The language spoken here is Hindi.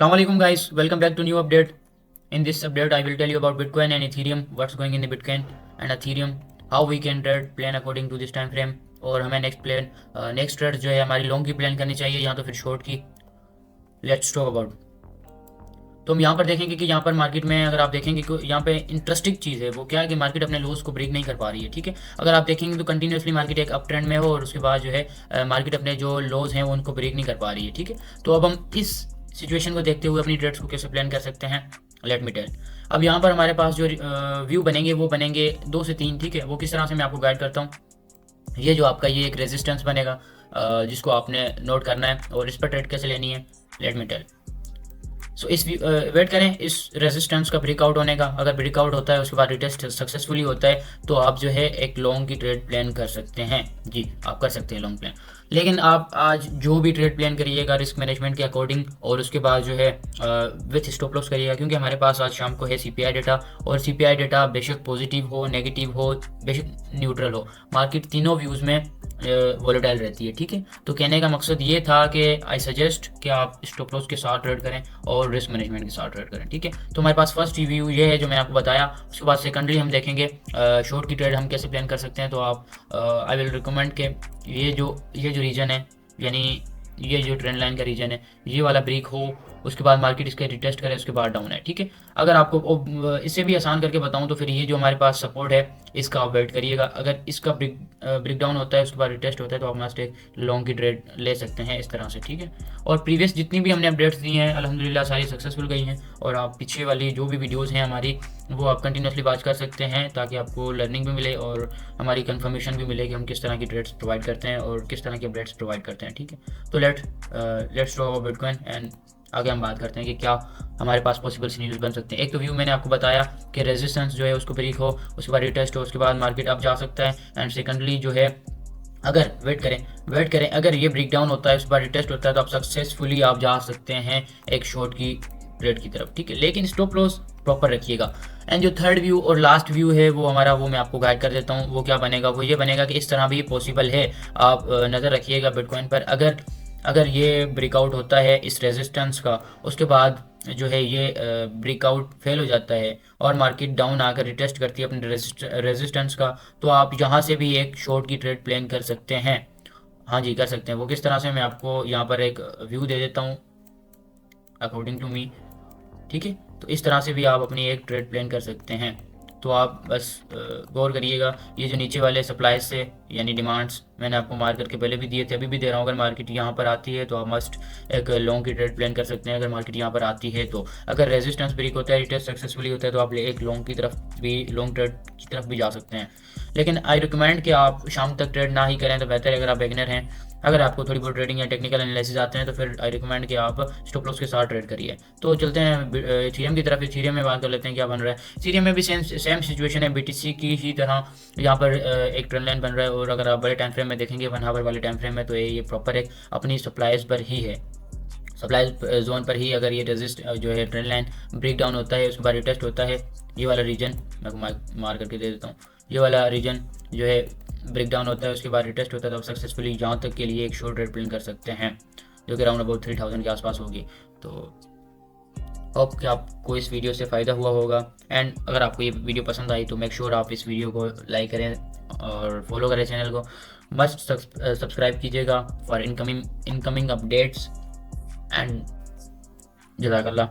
Assalamualaikum guys, welcome back to new update. In this update, I will tell you about Bitcoin and Ethereum, what's going in the Bitcoin and Ethereum, how we can trade plan according to this time frame, और हमें नेक्स्ट ट्रेड जो है हमारी लॉन्ग की प्लान करनी चाहिए या तो फिर शॉर्ट की. Let's talk about. तो हम यहाँ पर देखेंगे कि यहाँ पर मार्केट में अगर आप देखेंगे कि यहाँ पे इंटरेस्टिंग चीज़ है वो क्या है कि मार्केट अपने लोस को ब्रेक नहीं कर पा रही है. ठीक है, अगर आप देखेंगे तो कंटिन्यूसली मार्केट एक अप ट्रेंड में हो और उसके बाद जो है मार्केट अपने जो लोज हैं वो उनको ब्रेक नहीं कर पा रही है. ठीक है, तो अब हम इस सिचुएशन को देखते हुए अपनी ट्रेड्स को कैसे प्लान कर सकते हैं, लेट मी टेल. अब यहाँ पर हमारे पास जो व्यू बनेंगे वो बनेंगे 2 से 3. ठीक है, वो किस तरह से मैं आपको गाइड करता हूँ. ये जो आपका ये एक रेजिस्टेंस बनेगा जिसको आपने नोट करना है और इस पर ट्रेड कैसे लेनी है, लेट मी टेल. सो इस वेट करें इस रेजिस्टेंस का ब्रेकआउट होने का. अगर ब्रेकआउट होता है उसके बाद रिटेस्ट सक्सेसफुली होता है तो आप जो है एक लॉन्ग की ट्रेड प्लान कर सकते हैं. जी, आप कर सकते हैं लॉन्ग प्लान. लेकिन आप आज जो भी ट्रेड प्लान करिएगा रिस्क मैनेजमेंट के अकॉर्डिंग और उसके बाद जो है विथ स्टॉप लॉस करिएगा, क्योंकि हमारे पास आज शाम को है सीपीआई डेटा. और सीपीआई डेटा बेशक पॉजिटिव हो, नेगेटिव हो, बेशक न्यूट्रल हो, मार्केट तीनों व्यूज़ में वोलेटाइल रहती है. ठीक है, तो कहने का मकसद ये था कि आई सजेस्ट कि आप स्टॉप लॉस के साथ ट्रेड करें और रिस्क मैनेजमेंट के साथ ट्रेड करें. ठीक है, तो हमारे पास फर्स्ट रिव्यू ये है जो मैंने आपको बताया. उसके बाद सेकंडली हम देखेंगे शॉर्ट की ट्रेड हम कैसे प्लान कर सकते हैं. तो आप आई विल रिकमेंड कि ये जो रीजन है, यानी ये जो ट्रेंड लाइन का रीजन है, ये वाला ब्रेक हो, उसके बाद मार्केट इसके रिटेस्ट करे, उसके बाद डाउन है. ठीक है, अगर आपको इससे भी आसान करके बताऊं तो फिर ये जो हमारे पास सपोर्ट है इसका आप वेट करिएगा. अगर इसका ब्रेक डाउन होता है उसके बाद रिटेस्ट होता है तो आप मस्ट एक लॉन्ग की ट्रेड ले सकते हैं इस तरह से. ठीक है, और प्रीवियस जितनी भी हमने अपडेट्स दी हैं अल्हम्दुलिल्लाह सारी सक्सेसफुल गई हैं. और आप पीछे वाली जो भी वीडियोज़ हैं हमारी वो आप कंटिन्यूसली वॉच कर सकते हैं ताकि आपको लर्निंग भी मिले और हमारी कंफर्मेशन भी मिले कि हम किस तरह की ट्रेड्स प्रोवाइड करते हैं और किस तरह की अपडेट्स प्रोवाइड करते हैं. ठीक है, तो let's talk about bitcoin and आगे हम बात करते हैं कि क्या हमारे पास पॉसिबल सिनेरियोज बन सकते हैं. एक तो व्यू मैंने आपको बताया कि रेजिस्टेंस जो है उसको ब्रेक हो, उसके बाद रिटेस्ट हो, उसके बाद मार्केट अप जा सकता है. एंड सेकंडली जो है अगर वेट करें अगर ये ब्रेक डाउन होता है उसके बाद रिटेस्ट होता है तो आप सक्सेसफुली आप जा सकते हैं एक शॉर्ट की ट्रेड की तरफ. ठीक है, लेकिन स्टॉप लॉस प्रॉपर रखिएगा. एंड जो थर्ड व्यू और लास्ट व्यू है वो हमारा, वो मैं आपको गाइड कर देता हूँ. वो क्या बनेगा, वो ये बनेगा कि इस तरह भी पॉसिबल है. आप नज़र रखिएगा बिटकॉइन पर. अगर ये ब्रेकआउट होता है इस रेजिस्टेंस का, उसके बाद जो है ये ब्रेकआउट फेल हो जाता है और मार्केट डाउन आकर रिटेस्ट करती है अपने रेजिस्टेंस का, तो आप यहाँ से भी एक शॉर्ट की ट्रेड प्लान कर सकते हैं. हाँ जी, कर सकते हैं. वो किस तरह से मैं आपको यहाँ पर एक व्यू दे देता हूँ अकॉर्डिंग टू मी. ठीक है, तो इस तरह से भी आप अपनी एक ट्रेड प्लान कर सकते हैं. तो आप बस गौर करिएगा. ये जो नीचे वाले सप्लाईज से यानी डिमांड्स मैंने आपको मार करके पहले भी दिए थे, अभी भी दे रहा हूँ. अगर मार्केट यहाँ पर आती है तो आप मस्ट एक लॉन्ग की ट्रेड प्लान कर सकते हैं. अगर मार्केट यहाँ पर आती है तो अगर रेजिस्टेंस ब्रेक होता है, रिटेस्ट सक्सेसफुली होता है तो आप एक लॉन्ग ट्रेड की तरफ भी जा सकते हैं. लेकिन आई रिकमेंड कि आप शाम तक ट्रेड ना ही करें तो बेहतर है. अगर आप बिगिनर हैं, अगर आपको थोड़ी बहुत ट्रेडिंग या टेक्निकल एनालिसिस आते हैं तो फिर आई रिकमेंड कि आप स्टॉप लॉस के साथ ट्रेड करिए. तो चलते हैं इथेरियम की तरफ. इथेरियम में बात कर लेते हैं क्या बन रहा है. इथेरियम में भी सेम सिचुएशन है, बीटीसी की ही तरह यहाँ पर एक ट्रेंड लाइन बन रहा है. और अगर आप बड़े टाइम फ्रेम में देखेंगे 1 आवर वाले टाइम फ्रेम में तो ये प्रॉपर एक अपनी सप्लाईज पर ही है, सप्लाई जोन पर ही. अगर ये रेजिस्ट जो है ट्रेंड लाइन ब्रेक डाउन होता है उसके बाद रिटेस्ट होता है, ये वाला रीजन मैं मार करके दे देता हूँ, ये वाला रीजन जो है ब्रेक डाउन होता है उसके बाद रिटेस्ट होता है तो आप सक्सेसफुली यहाँ तक के लिए एक शॉर्ट ट्रेड प्लान कर सकते हैं जो कि अराउंड अबाउट 3000 के आसपास होगी. तो होप कि आपको इस वीडियो से फ़ायदा हुआ होगा. एंड अगर आपको ये वीडियो पसंद आई तो मेक श्योर आप इस वीडियो को लाइक करें और फॉलो करें चैनल को. मस्ट सब्सक्राइब कीजिएगा फॉर इनकमिंग अपडेट्स. एंड जज़ाकल्लाह.